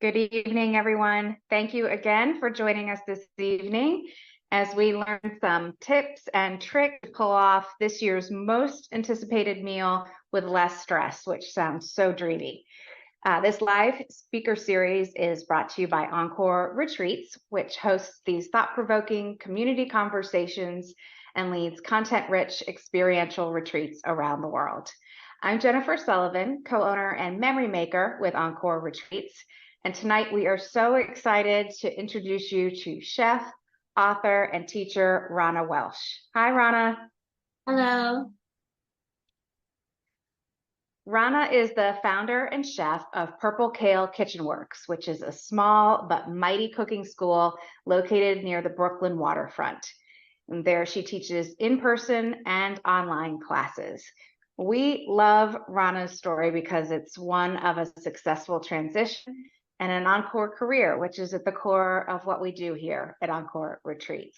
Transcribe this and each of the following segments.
Good evening, everyone. Thank you again for joining us this evening as we learn some tips and tricks to pull off this year's most anticipated meal with less stress, which sounds so dreamy. This live speaker series is brought to you by Encore Retreats, which hosts these thought-provoking community conversations and leads content-rich experiential retreats around the world. I'm Jennifer Sullivan, co-owner and memory maker with Encore Retreats. And tonight we are so excited to introduce you to chef, author, and teacher, Ronna Welsh. Hi, Ronna. Hello. Ronna is the founder and chef of Purple Kale Kitchen Works, which is a small but mighty cooking school located near the Brooklyn waterfront. And there she teaches in-person and online classes. We love Ronna's story because it's one of a successful transition and an Encore career, which is at the core of what we do here at Encore Retreats.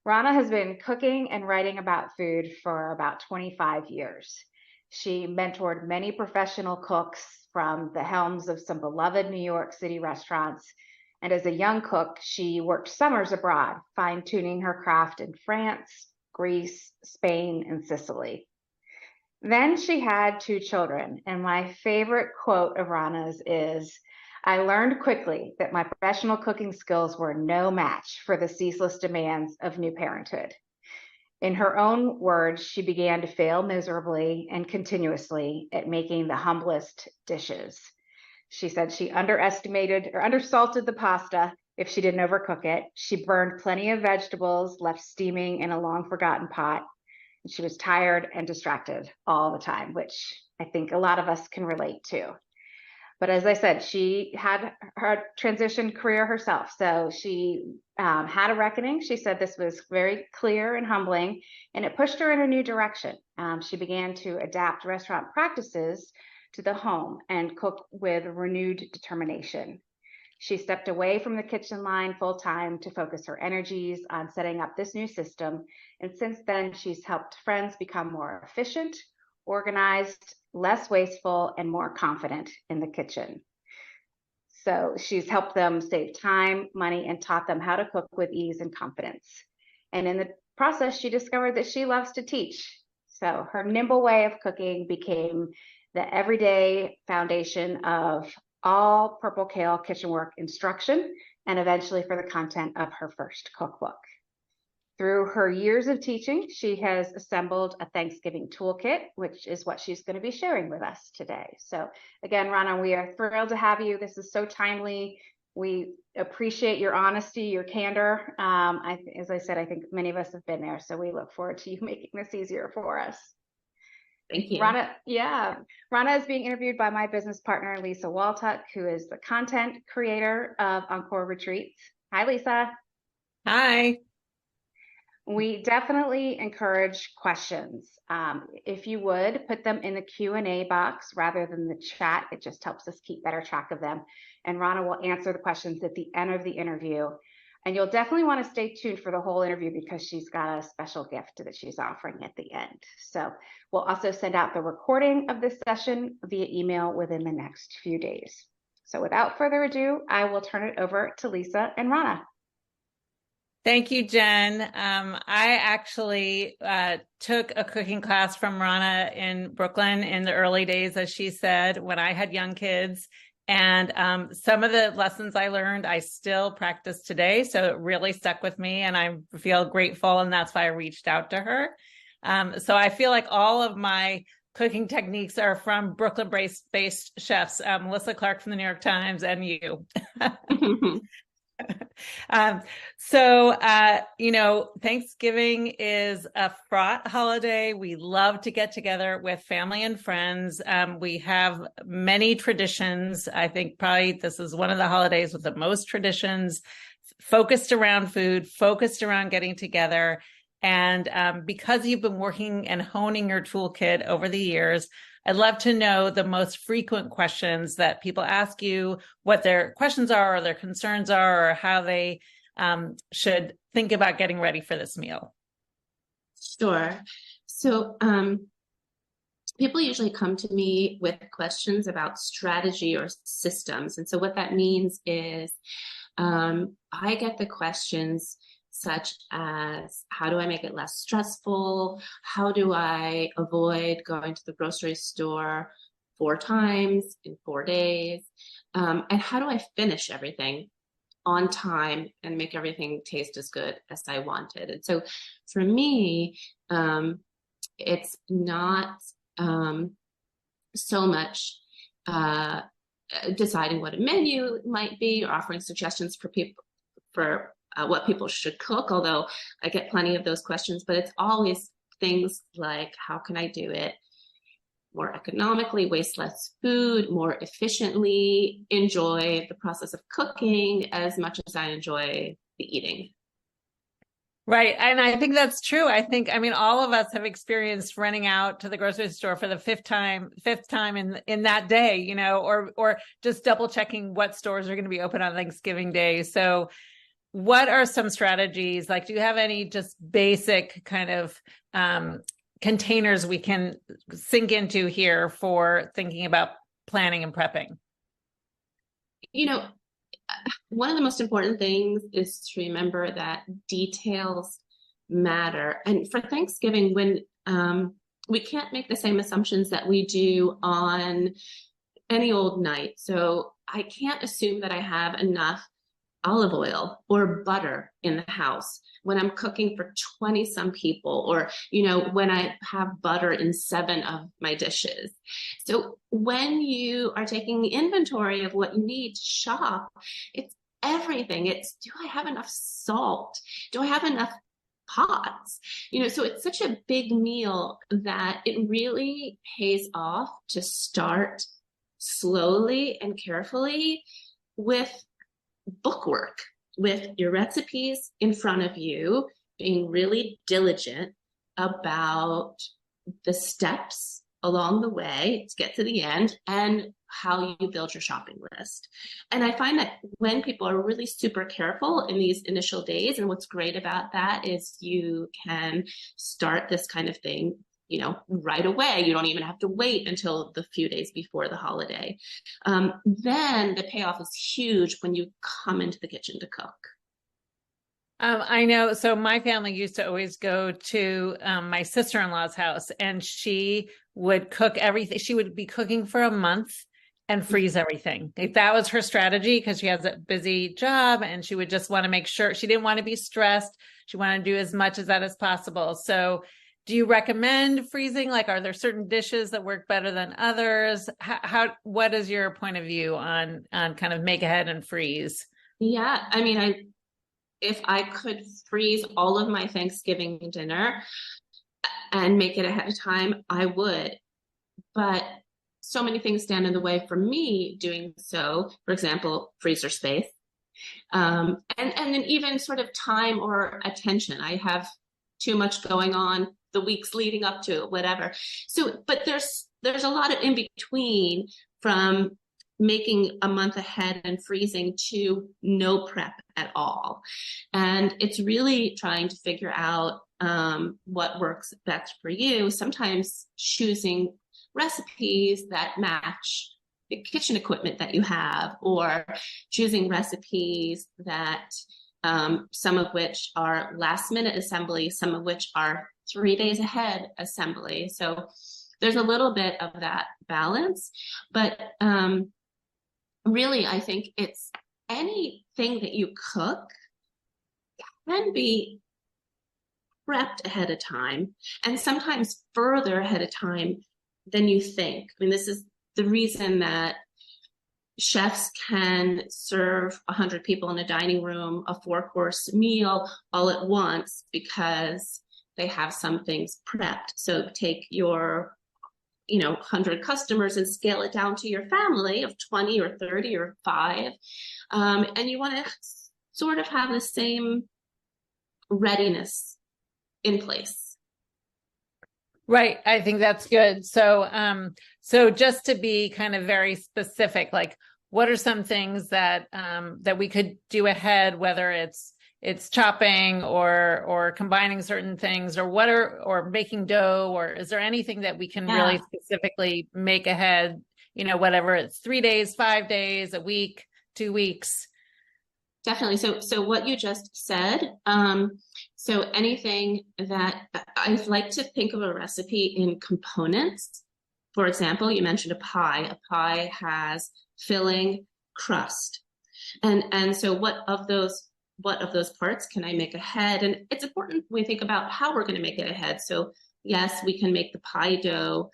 Ronna has been cooking and writing about food for about 25 years. She mentored many professional cooks from the helms of some beloved New York City restaurants. And as a young cook, she worked summers abroad, fine-tuning her craft in France, Greece, Spain, and Sicily. Then she had 2 children, and my favorite quote of Ronna's is, "I learned quickly that my professional cooking skills were no match for the ceaseless demands of new parenthood." In her own words, she began to fail miserably and continuously at making the humblest dishes. She said she underestimated or undersalted the pasta if she didn't overcook it. She burned plenty of vegetables left steaming in a long forgotten pot. And she was tired and distracted all the time, which I think a lot of us can relate to. But as I said, she had her transition career herself. So she had a reckoning. She said this was very clear and humbling, and it pushed her in a new direction. She began to adapt restaurant practices to the home and cook with renewed determination. She stepped away from the kitchen line full time to focus her energies on setting up this new system. And since then, she's helped friends become more efficient, organized, less wasteful, and more confident in the kitchen. So she's helped them save time, money, and taught them how to cook with ease and confidence. And in the process, she discovered that she loves to teach. So her nimble way of cooking became the everyday foundation of all Purple Kale kitchen work instruction, and eventually for the content of her first cookbook. Through her years of teaching, she has assembled a Thanksgiving Toolkit, which is what she's going to be sharing with us today. So again, Ronna, we are thrilled to have you. This is so timely. We appreciate your honesty, your candor. As I said, I think many of us have been there, so we look forward to you making this easier for us. Thank you. Ronna is being interviewed by my business partner, Lisa Waltuck, who is the content creator of Encore Retreats. Hi, Lisa. Hi. We definitely encourage questions. If you would, put them in the Q&A box rather than the chat. It just helps us keep better track of them. And Ronna will answer the questions at the end of the interview. And you'll definitely want to stay tuned for the whole interview because she's got a special gift that she's offering at the end. So we'll also send out the recording of this session via email within the next few days. So without further ado, I will turn it over to Lisa and Ronna. Thank you, Jen. I actually took a cooking class from Ronna in Brooklyn in the early days, as she said, when I had young kids. And some of the lessons I learned, I still practice today. So it really stuck with me and I feel grateful. And that's why I reached out to her. So I feel like all of my cooking techniques are from Brooklyn-based chefs, Melissa Clark from the New York Times and you. Thanksgiving is a fraught holiday. We love to get together with family and friends. We have many traditions. I think probably this is one of the holidays with the most traditions, focused around food, focused around getting together. And because you've been working and honing your toolkit over the years, I'd love to know the most frequent questions that people ask you, what their questions are or their concerns are, or how they should think about getting ready for this meal. Sure. So people usually come to me with questions about strategy or systems. And so what that means is I get the questions such as, how do I make it less stressful? How do I avoid going to the grocery store 4 times in 4 days? And how do I finish everything on time and make everything taste as good as I wanted? And so for me, it's not so much deciding what a menu might be or offering suggestions for people for what people should cook, although I get plenty of those questions, but it's always things like, how can I do it more economically, waste less food, more efficiently, enjoy the process of cooking as much as I enjoy the eating. Right. And I think that's true. I mean, all of us have experienced running out to the grocery store for the fifth time in that day, you know, or just double checking what stores are going to be open on Thanksgiving Day. So what are some strategies? Like, do you have any just basic kind of containers we can sink into here for thinking about planning and prepping? You know, one of the most important things is to remember that details matter. And for Thanksgiving, when we can't make the same assumptions that we do on any old night. So I can't assume that I have enough olive oil or butter in the house when I'm cooking for 20 some people, or, you know, when I have butter in 7 of my dishes. So when you are taking inventory of what you need to shop, it's everything. It's, do I have enough salt? Do I have enough pots? You know, so it's such a big meal that it really pays off to start slowly and carefully with bookwork, with your recipes in front of you, being really diligent about the steps along the way to get to the end and how you build your shopping list. And I find that when people are really super careful in these initial days, and what's great about that is you can start this kind of thing, you know, right away. You don't even have to wait until the few days before the holiday. Then the payoff is huge when you come into the kitchen to cook. I know. So my family used to always go to my sister-in-law's house, and she would cook everything. She would be cooking for a month and freeze everything. Like, that was her strategy, because she has a busy job and she would just want to make sure, she didn't want to be stressed. She wanted to do as much of that as possible. So do you recommend freezing? Like, are there certain dishes that work better than others? What is your point of view on kind of make ahead and freeze? Yeah, I mean, if I could freeze all of my Thanksgiving dinner and make it ahead of time, I would. But so many things stand in the way for me doing so. For example, freezer space, and then even sort of time or attention. I have too much going on the weeks leading up to it, whatever. So, but there's a lot of in between, from making a month ahead and freezing to no prep at all. And it's really trying to figure out what works best for you. Sometimes choosing recipes that match the kitchen equipment that you have, or choosing recipes that some of which are last minute assembly, some of which are 3 days ahead assembly. So there's a little bit of that balance, but really, I think it's anything that you cook can be prepped ahead of time, and sometimes further ahead of time than you think. I mean, this is the reason that chefs can serve 100 people in a dining room a 4-course meal all at once, because they have some things prepped. So take your 100 customers and scale it down to your family of 20 or 30 or 5. And you want to sort of have the same readiness in place. Right. I think that's good. So, so just to be kind of very specific, like, what are some things that, that we could do ahead, whether it's, it's chopping or combining certain things, or making dough, or is there anything that we can really specifically make ahead, whatever it's 3 days, 5 days, a week, 2 weeks? Definitely. So what you just said, so anything that I like to think of a recipe in components. For example, you mentioned a pie. A pie has filling, crust. And so what of those parts can I make ahead? And it's important we think about how we're going to make it ahead. So yes, we can make the pie dough.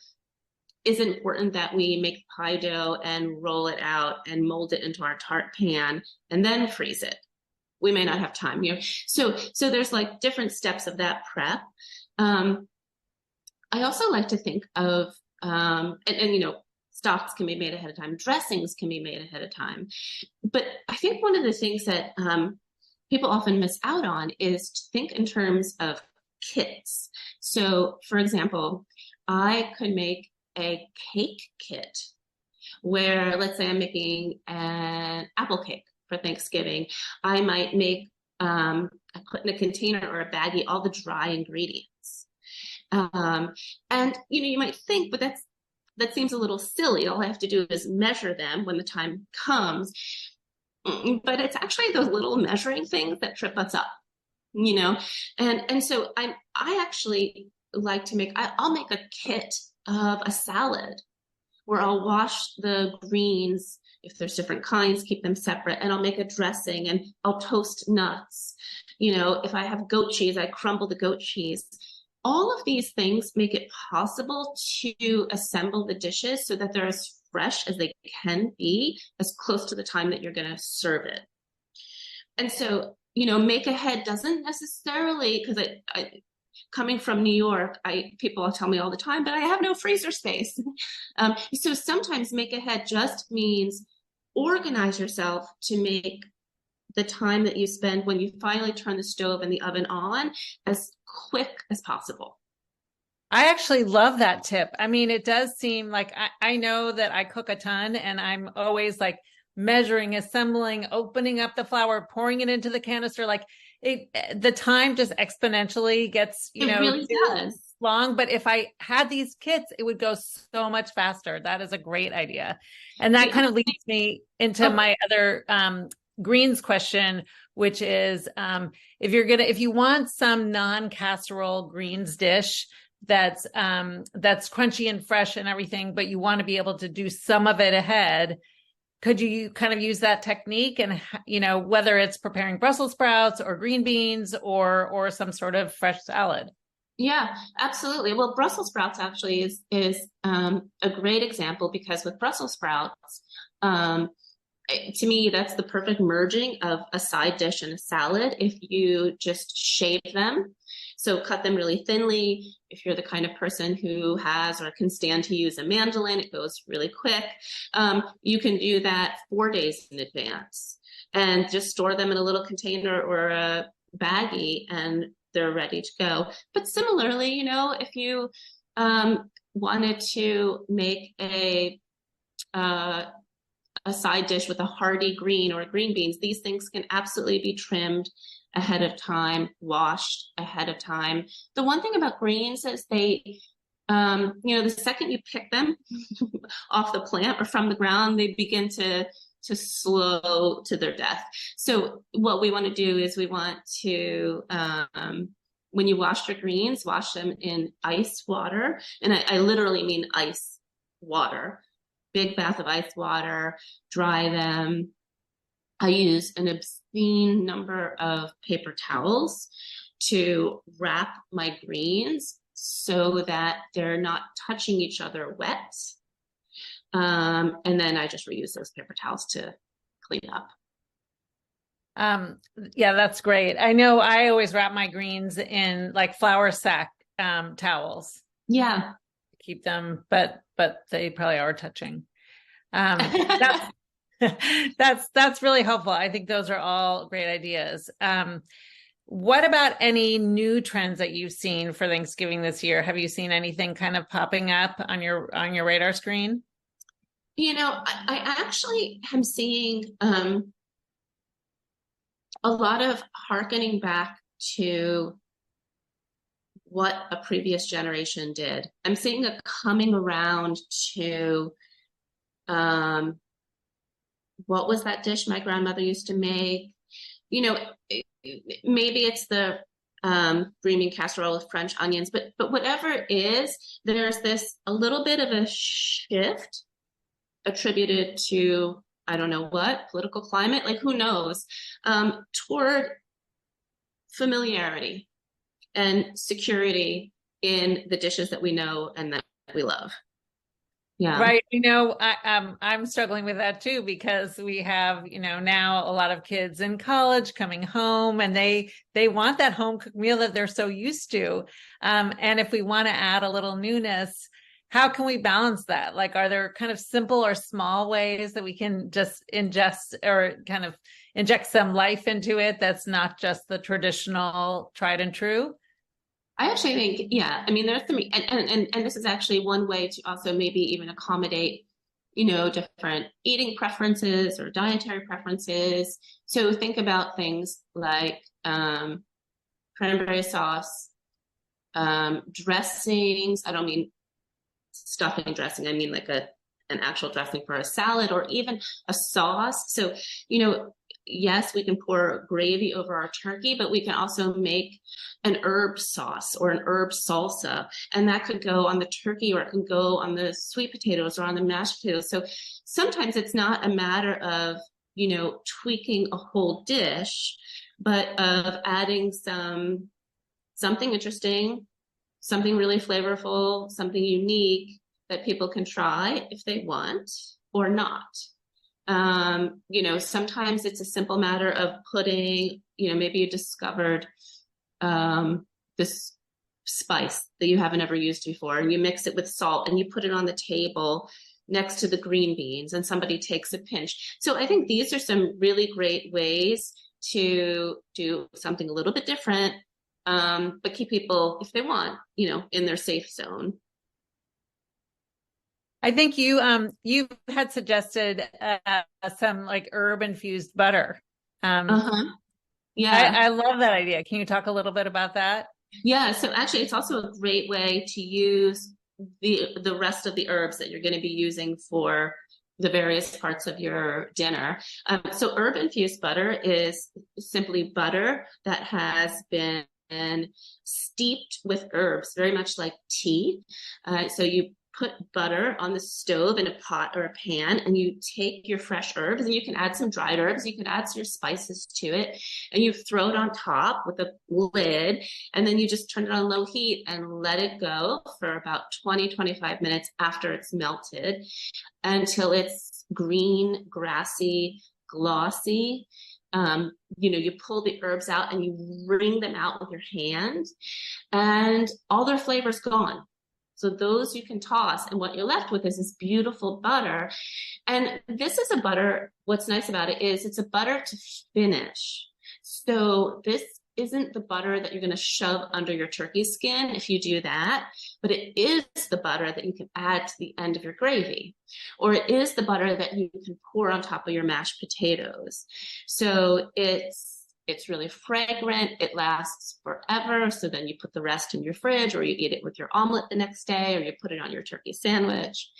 It's important that we make pie dough and roll it out and mold it into our tart pan and then freeze it. We may not have time here. So there's like different steps of that prep. I also like to think of, stocks can be made ahead of time. Dressings can be made ahead of time. But I think one of the things that people often miss out on is to think in terms of kits. So for example, I could make a cake kit where, let's say I'm making an apple cake for Thanksgiving. I might make, I put in a container or a baggie all the dry ingredients. And you might think, but that seems a little silly. All I have to do is measure them when the time comes. But it's actually those little measuring things that trip us up, And so I actually like to I'll make a kit of a salad where I'll wash the greens, if there's different kinds, keep them separate, and I'll make a dressing and I'll toast nuts. If I have goat cheese, I crumble the goat cheese. All of these things make it possible to assemble the dishes so that they're as fresh as they can be, as close to the time that you're going to serve it. And so, make ahead doesn't necessarily, because I coming from New York, people tell me all the time, but I have no freezer space. So sometimes make ahead just means organize yourself to make the time that you spend when you finally turn the stove and the oven on as quick as possible. I actually love that tip. I mean, it does seem like I know that I cook a ton and I'm always like measuring, assembling, opening up the flour, pouring it into the canister. Like the time just exponentially gets, it really does. long. But if I had these kits, it would go so much faster. That is a great idea. And that kind of leads me into my other greens question, which is if you want some non-casserole greens dish that's crunchy and fresh and everything, but you want to be able to do some of it ahead, could you kind of use that technique? And whether it's preparing Brussels sprouts or green beans or some sort of fresh salad. Yeah, absolutely. Well, Brussels sprouts actually is a great example, because with Brussels sprouts, to me, that's the perfect merging of a side dish and a salad if you just shave them. So cut them really thinly. If you're the kind of person who has or can stand to use a mandolin, it goes really quick. You can do that 4 days in advance and just store them in a little container or a baggie, and they're ready to go. But similarly, if you wanted to make a side dish with a hearty green or green beans, these things can absolutely be trimmed ahead of time, washed ahead of time. The one thing about greens is they, the second you pick them off the plant or from the ground, they begin to slow to their death. So what we want to do is we want to, when you wash your greens, wash them in ice water. And I literally mean ice water. Big bath of ice water, dry them. I use an obscene number of paper towels to wrap my greens so that they're not touching each other wet. And then I just reuse those paper towels to clean up. Yeah, that's great. I know I always wrap my greens in like flour sack towels. Yeah. Keep them, but they probably are touching. That's really helpful. I think those are all great ideas. What about any new trends that you've seen for Thanksgiving this year? Have you seen anything kind of popping up on your radar screen? I actually am seeing a lot of hearkening back to what a previous generation did. I'm seeing a coming around to what was that dish my grandmother used to make? You know, maybe it's the green casserole with French onions, but whatever it is, there's this a little bit of a shift attributed to, I don't know what, political climate, like who knows, toward familiarity and security in the dishes that we know and that we love. Yeah. Right. I'm struggling with that too, because we have, now a lot of kids in college coming home, and they want that home cooked meal that they're so used to. And if we want to add a little newness, how can we balance that? Like, are there kind of simple or small ways that we can just ingest or kind of inject some life into it that's not just the traditional tried and true? I actually think, yeah, I mean, there's some, and this is actually one way to also maybe even accommodate, different eating preferences or dietary preferences. So think about things like cranberry sauce, dressings. I don't mean stuffing dressing. I mean like an actual dressing for a salad or even a sauce. So, yes, we can pour gravy over our turkey, but we can also make an herb sauce or an herb salsa, and that could go on the turkey, or it can go on the sweet potatoes or on the mashed potatoes. So sometimes it's not a matter of, tweaking a whole dish, but of adding something interesting, something really flavorful, something unique that people can try if they want or not. Sometimes it's a simple matter of putting, maybe you discovered this spice that you haven't ever used before, and you mix it with salt and you put it on the table next to the green beans, and somebody takes a pinch. So I think these are some really great ways to do something a little bit different, but keep people, if they want, in their safe zone. I think you had suggested some like herb infused butter. Yeah. I love that idea. Can you talk a little bit about that? Yeah. So actually, it's also a great way to use the rest of the herbs that you're going to be using for the various parts of your dinner. So herb infused butter is simply butter that has been steeped with herbs, very much like tea. So you put butter on the stove in a pot or a pan, and you take your fresh herbs, and you can add some dried herbs, you can add some spices to it, and you throw it on top with a lid, and then you just turn it on low heat and let it go for about 20-25 minutes after it's melted until it's green, grassy, glossy. You pull the herbs out and you wring them out with your hand, and all their flavor's gone. So those you can toss, and what you're left with is this beautiful butter. And this is a butter, what's nice about it is it's a butter to finish. So this isn't the butter that you're going to shove under your turkey skin if you do that, but it is the butter that you can add to the end of your gravy, or it is the butter that you can pour on top of your mashed potatoes. So it's really fragrant. It lasts forever. So then you put the rest in your fridge, or you eat it with your omelet the next day, or you put it on your turkey sandwich.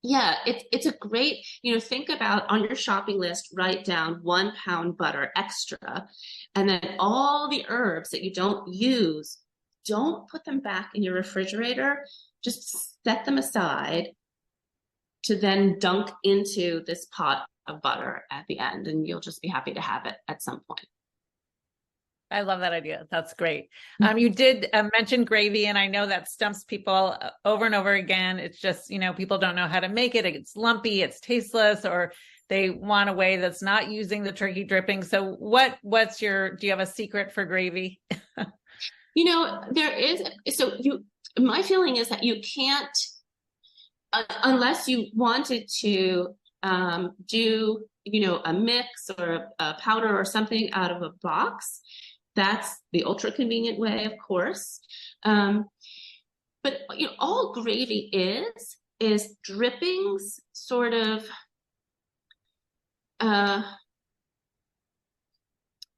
It's a great, think about on your shopping list, write down 1 pound butter extra, and then all the herbs that you don't use, don't put them back in your refrigerator. Just set them aside to then dunk into this pot of butter at the end, and you'll just be happy to have it at some point. I love that idea. That's great. You did mention gravy, and I know that stumps people over and over again. It's just, people don't know how to make it. It's lumpy, it's tasteless, or they want a way that's not using the turkey dripping. So do you have a secret for gravy? My feeling is that you can't, unless you wanted to do, a mix or a powder or something out of a box. That's the ultra convenient way, of course. But all gravy is drippings, sort of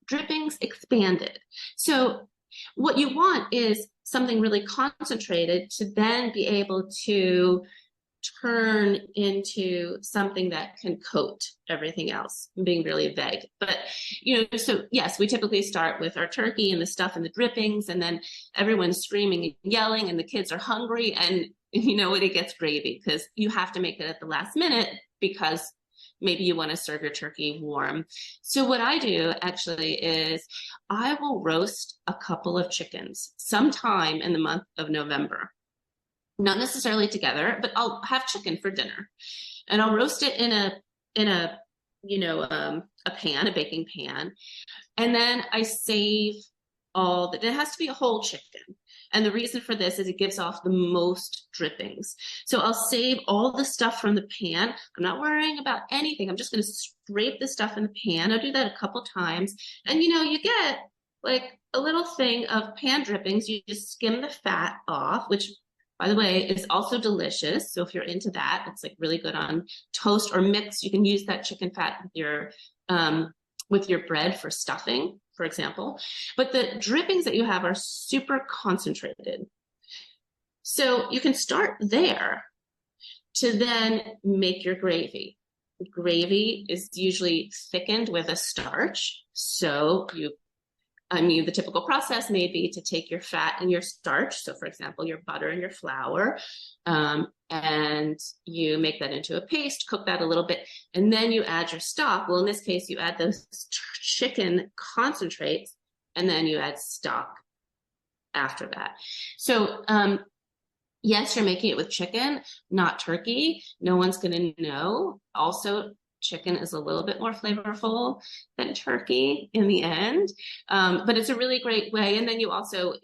drippings expanded. So what you want is something really concentrated to then be able to turn into something that can coat everything else. I'm being really vague, but so yes, we typically start with our turkey and the stuff and the drippings, and then everyone's screaming and yelling and the kids are hungry, and it gets gravy because you have to make it at the last minute because maybe you want to serve your turkey warm. So what I do actually is I will roast a couple of chickens sometime in the month of November. Not necessarily together, but I'll have chicken for dinner, and I'll roast it in a pan, a baking pan, and then I save all that. It has to be a whole chicken, and the reason for this is it gives off the most drippings. So I'll save all the stuff from the pan. I'm not worrying about anything. I'm just going to scrape the stuff in the pan. I'll do that a couple times, and you get like a little thing of pan drippings. You just skim the fat off, which, by the way, is also delicious. So if you're into that, it's like really good on toast or mix. You can use that chicken fat with your bread for stuffing, for example. But the drippings that you have are super concentrated. So you can start there to then make your gravy. Gravy is usually thickened with a starch. So the typical process may be to take your fat and your starch, so for example, your butter and your flour, and you make that into a paste, cook that a little bit, and then you add your stock. Well, in this case, you add those chicken concentrates, and then you add stock after that. So yes, you're making it with chicken, not turkey. No one's going to know. Also, chicken is a little bit more flavorful than turkey in the end, but it's a really great way. And then you also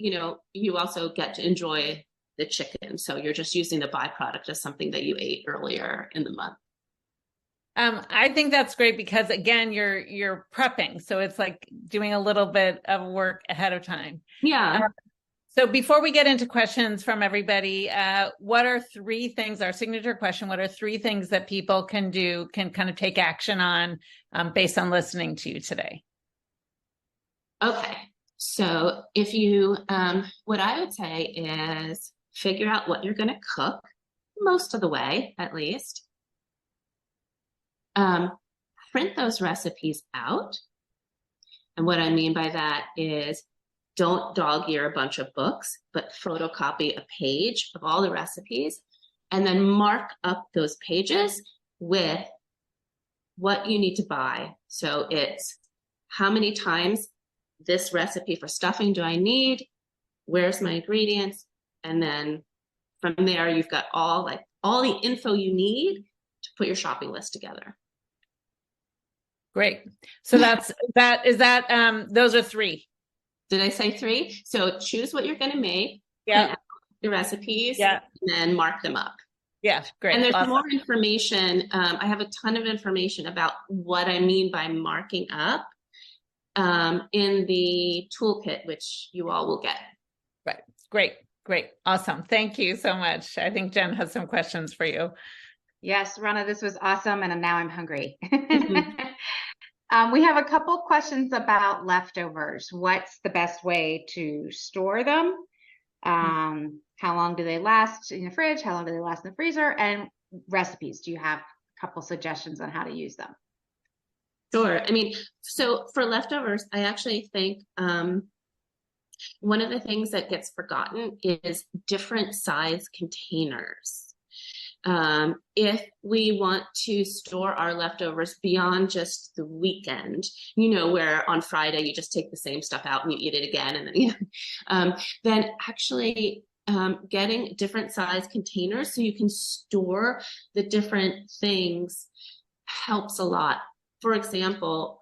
get to enjoy the chicken, so you're just using the byproduct of something that you ate earlier in the month. I think that's great because, again, you're prepping, so it's like doing a little bit of work ahead of time. Yeah. So before we get into questions from everybody, what are three things, our signature question, what are three things that people can kind of take action on based on listening to you today? Okay. So if you, what I would say is figure out what you're going to cook most of the way, at least. Print those recipes out. And what I mean by that is don't dog-ear a bunch of books, but photocopy a page of all the recipes and then mark up those pages with what you need to buy. So it's how many times this recipe for stuffing do I need? Where's my ingredients? And then from there, you've got all the info you need to put your shopping list together. Great. So those are three. Did I say three? So choose what you're going to make. Yeah. The recipes. Yeah. And then mark them up. Yeah. Great. And there's awesome. more information. I have a ton of information about what I mean by marking up in the toolkit, which you all will get. Right. Great. Awesome. Thank you so much. I think Jen has some questions for you. Yes, Ronna, this was awesome. And now I'm hungry. Mm-hmm. We have a couple questions about leftovers. What's the best way to store them? How long do they last in the fridge? How long do they last in the freezer? And recipes. Do you have a couple suggestions on how to use them? Sure. I mean, so for leftovers, I actually think one of the things that gets forgotten is different size containers. If we want to store our leftovers beyond just the weekend, where on Friday you just take the same stuff out and you eat it again, and then actually getting different size containers so you can store the different things helps a lot. For example,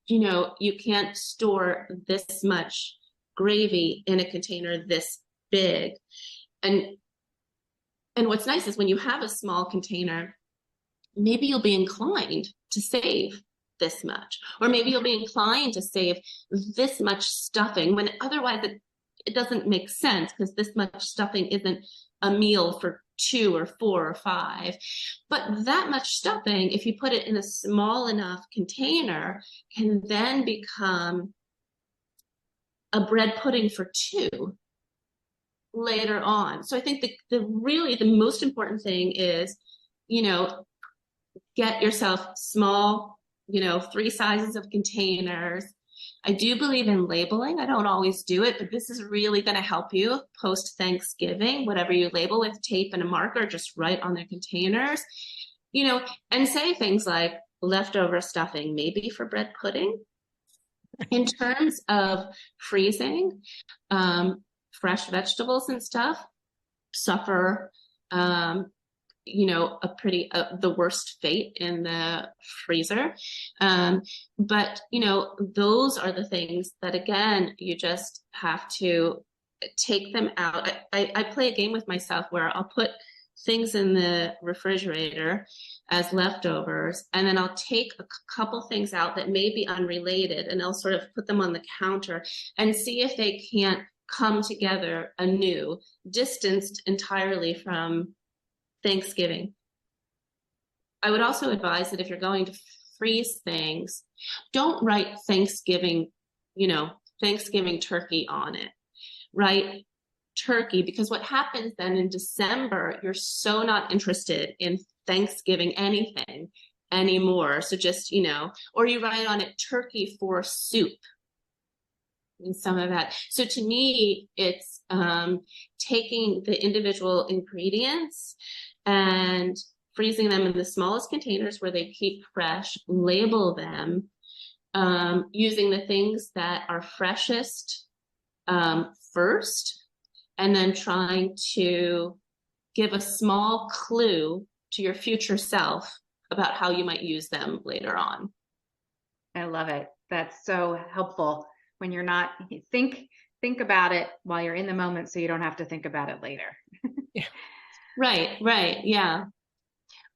you can't store this much gravy in a container this big, and what's nice is when you have a small container, maybe you'll be inclined to save this much, or maybe you'll be inclined to save this much stuffing when otherwise it doesn't make sense because this much stuffing isn't a meal for 2 or 4 or 5. But that much stuffing, if you put it in a small enough container, can then become a bread pudding for 2 later on. So I think the really the most important thing is, get yourself small, 3 sizes of containers. I do believe in labeling. I don't always do it, but this is really going to help you post Thanksgiving. Whatever you label with tape and a marker, just write on the containers, and say things like leftover stuffing, maybe for bread pudding. In terms of freezing, fresh vegetables and stuff suffer, the worst fate in the freezer. But, those are the things that, again, you just have to take them out. I play a game with myself where I'll put things in the refrigerator as leftovers, and then I'll take a couple things out that may be unrelated, and I'll sort of put them on the counter and see if they can't come together anew, distanced entirely from Thanksgiving. I would also advise that if you're going to freeze things, don't write Thanksgiving, Thanksgiving turkey on it. Write turkey, because what happens then in December, you're so not interested in Thanksgiving anything anymore. So just, or you write on it turkey for soup and some of that. So to me, it's taking the individual ingredients and freezing them in the smallest containers where they keep fresh, label them, using the things that are freshest first, and then trying to give a small clue to your future self about how you might use them later on. I love it. That's so helpful when you're not, think about it while you're in the moment so you don't have to think about it later. Yeah. Right. Yeah.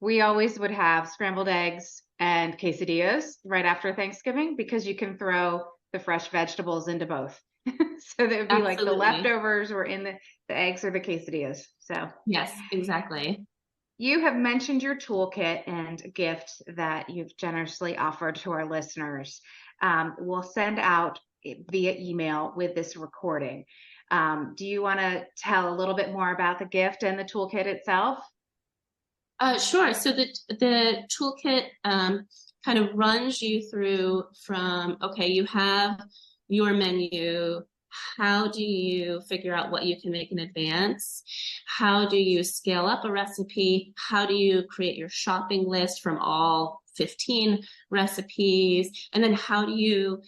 We always would have scrambled eggs and quesadillas right after Thanksgiving because you can throw the fresh vegetables into both. So that would be like the leftovers were in the eggs or the quesadillas. So yes, exactly. You have mentioned your toolkit and gift that you've generously offered to our listeners. We'll send out via email with this recording. Do you want to tell a little bit more about the gift and the toolkit itself? Sure. So the toolkit kind of runs you through from, okay, you have your menu. How do you figure out what you can make in advance? How do you scale up a recipe? How do you create your shopping list from all 15 recipes? And then how do you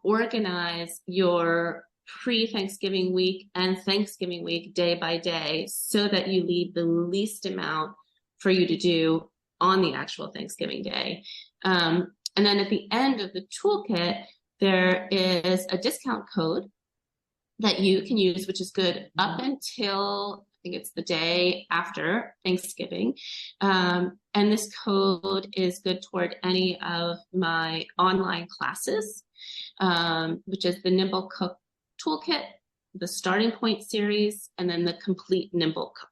organize your pre-Thanksgiving week and Thanksgiving week day by day so that you leave the least amount for you to do on the actual Thanksgiving day? And then at the end of the toolkit, there is a discount code that you can use, which is good up until, I think it's the day after Thanksgiving. And this code is good toward any of my online classes, which is the Nimble Cook Toolkit, the Starting Point series, and then the Complete Nimble Cook.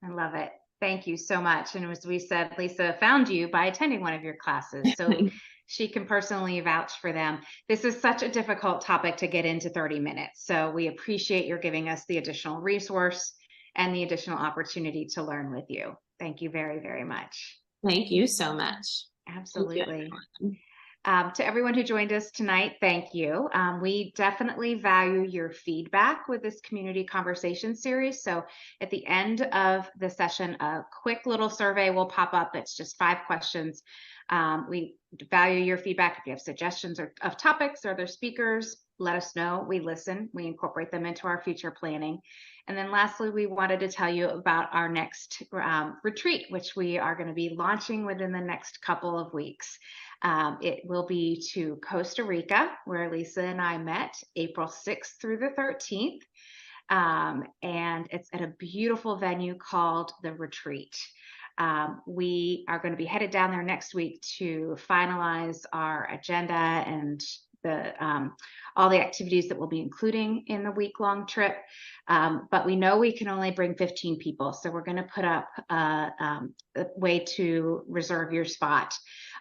I love it. Thank you so much. And as we said, Lisa found you by attending one of your classes, so she can personally vouch for them. This is such a difficult topic to get into 30 minutes. So we appreciate your giving us the additional resource and the additional opportunity to learn with you. Thank you very, very much. Thank you so much. Absolutely. To everyone who joined us tonight, thank you. We definitely value your feedback with this community conversation series. So at the end of the session, a quick little survey will pop up. It's just 5 questions. We value your feedback. If you have suggestions of topics or other speakers, let us know. We listen. We incorporate them into our future planning. And then lastly, we wanted to tell you about our next retreat, which we are going to be launching within the next couple of weeks. It will be to Costa Rica, where Lisa and I met April 6th through the 13th. And it's at a beautiful venue called The Retreat. We are going to be headed down there next week to finalize our agenda and all the activities that we'll be including in the week-long trip. But we know we can only bring 15 people. So we're going to put up a way to reserve your spot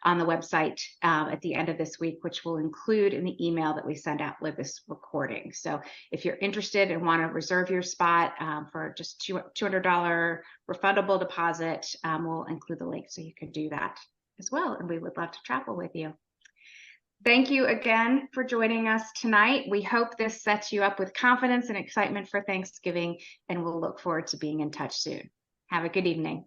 on the website at the end of this week, which will include in the email that we send out with this recording. So if you're interested and want to reserve your spot for just $200 refundable deposit, we'll include the link so you can do that as well. And we would love to travel with you. Thank you again for joining us tonight. We hope this sets you up with confidence and excitement for Thanksgiving, and we'll look forward to being in touch soon. Have a good evening.